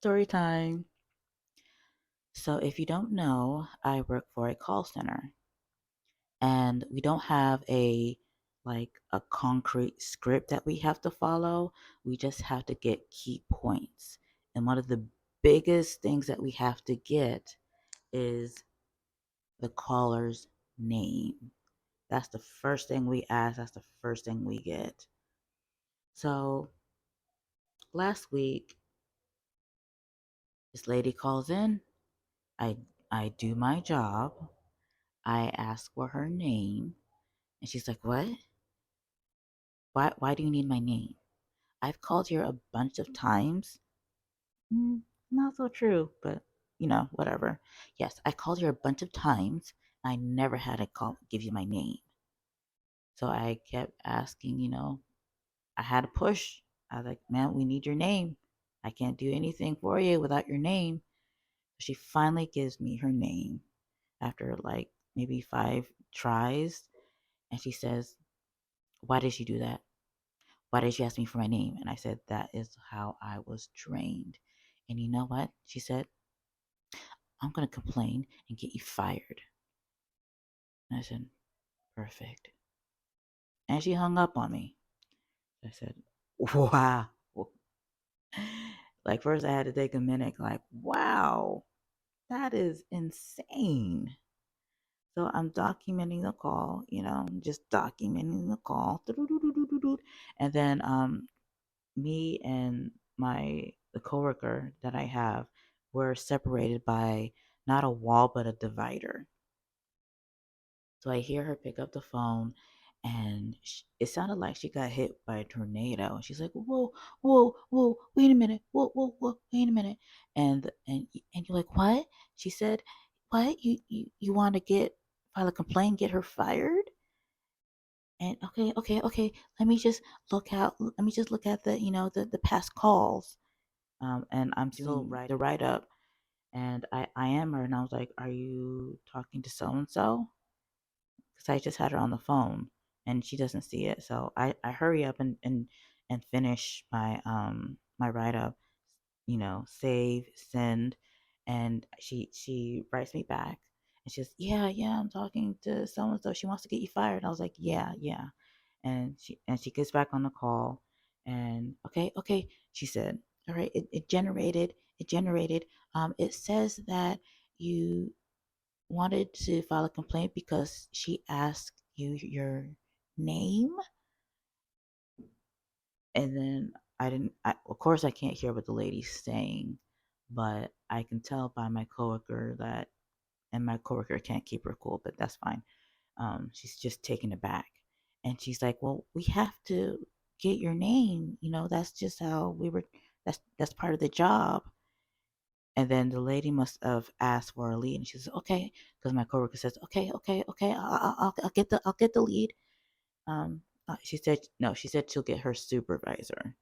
Story time. So, if you don't know, I work for a call center and we don't have a concrete script that we have to follow. We just have to get key points. And one of the biggest things that we have to get is the caller's name. That's the first thing we ask, that's the first thing we get. So, last week, this lady calls in. I I do my job. I ask for her name, and she's like, "What? Why do you need my name? I've called here a bunch of times." Mm, not so true, but whatever. Yes, I called here a bunch of times. I never had a call give you my name. So I kept asking. I had to push. I was like, "Man, we need your name. I can't do anything for you without your name." She finally gives me her name after like maybe 5 tries, and she says, "Why did you do that? Why did you ask me for my name?" And I said, "That is how I was trained." And you know what? She said, "I'm going to complain and get you fired." And I said, "Perfect." And she hung up on me. I said, "Wow." Like, first I had to take a minute, like, wow, that is insane. So I'm documenting the call, just documenting the call. And then me and the coworker that I have were separated by not a wall but a divider. So I hear her pick up the phone, and it sounded like she got hit by a tornado. And she's like, "Whoa, whoa, whoa! Wait a minute! Whoa, whoa, whoa! Wait a minute!" And you're like, "What?" She said, "What? You want to file a complaint, get her fired?" And okay, okay, okay. Let me just look at the past calls. And I'm doing the write up, and I am her, and I was like, "Are you talking to so and so?" Because I just had her on the phone, and she doesn't see it. So I hurry up and finish my write up, save, send, and she writes me back, and she says, "Yeah, yeah, I'm talking to so and so. She wants to get you fired." And I was like, "Yeah, yeah," and she gets back on the call, and okay, okay, she said, "All right, it generated. It says that you wanted to file a complaint because she asked you your name." And then of course, I can't hear what the lady's saying, but I can tell by my coworker and my coworker can't keep her cool, but that's fine. She's just taken aback. And she's like, "Well, we have to get your name. That's just how we were, that's part of the job." And then the lady must have asked for a lead, and she says, "Okay," because my coworker says, "Okay, okay, okay, I'll get the lead." She said no. She said she'll get her supervisor,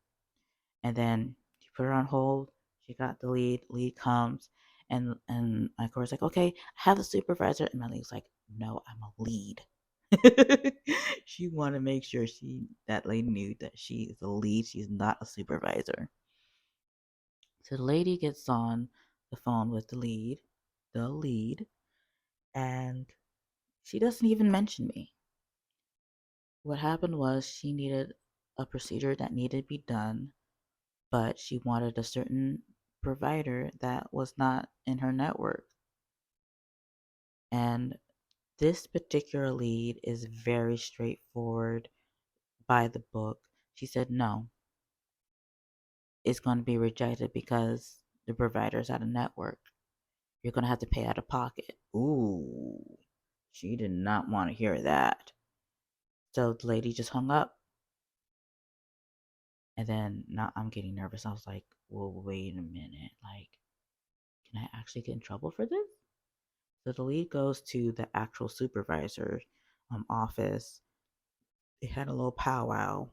and then she put her on hold. She got the lead. Lead comes, and my coworker's like, "Okay, I have the supervisor," and my lead's like, "No, I'm a lead." She wanted to make sure that lady knew that she is a lead. She's not a supervisor. So the lady gets on the phone with the lead, and she doesn't even mention me. What happened was she needed a procedure that needed to be done, but she wanted a certain provider that was not in her network. And this particular lead is very straightforward by the book. She said, "No, it's going to be rejected because the provider's out of network. You're going to have to pay out of pocket." Ooh, she did not want to hear that. So the lady just hung up. And then now I'm getting nervous. I was like, "Well, wait a minute. Like, can I actually get in trouble for this?" So the lead goes to the actual supervisor office. They had a little powwow,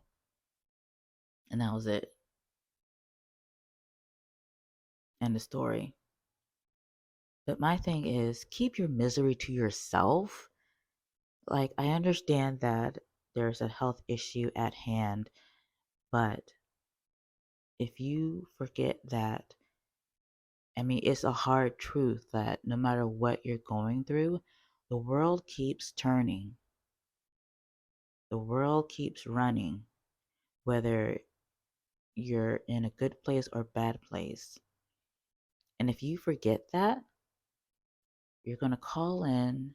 and that was it. End of story. But my thing is, keep your misery to yourself. Like, I understand that there's a health issue at hand, but if you forget that I mean, it's a hard truth that no matter what you're going through, the world keeps turning. The world keeps running, whether you're in a good place or bad place. And if you forget that, you're going to call in,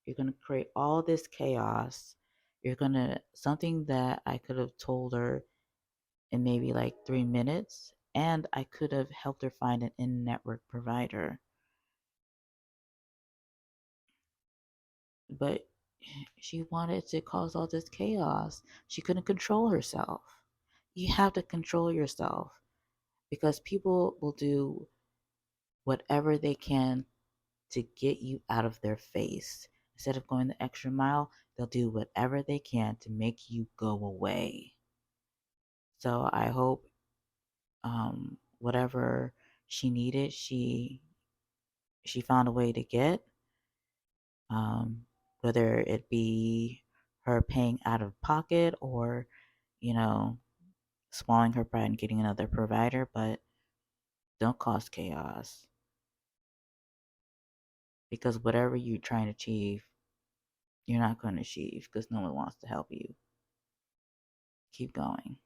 you're going to create all this chaos. You're going to, something that I could have told her in maybe like 3 minutes, and I could have helped her find an in network provider. But she wanted to cause all this chaos. She couldn't control herself. You have to control yourself because people will do whatever they can to get you out of their face. Instead of going the extra mile, they'll do whatever they can to make you go away. So I hope whatever she needed, she found a way to get. Um, whether it be her paying out of pocket or, you know, swallowing her pride and getting another provider, but don't cause chaos because whatever you're trying to achieve, you're not going to achieve because no one wants to help you. Keep going.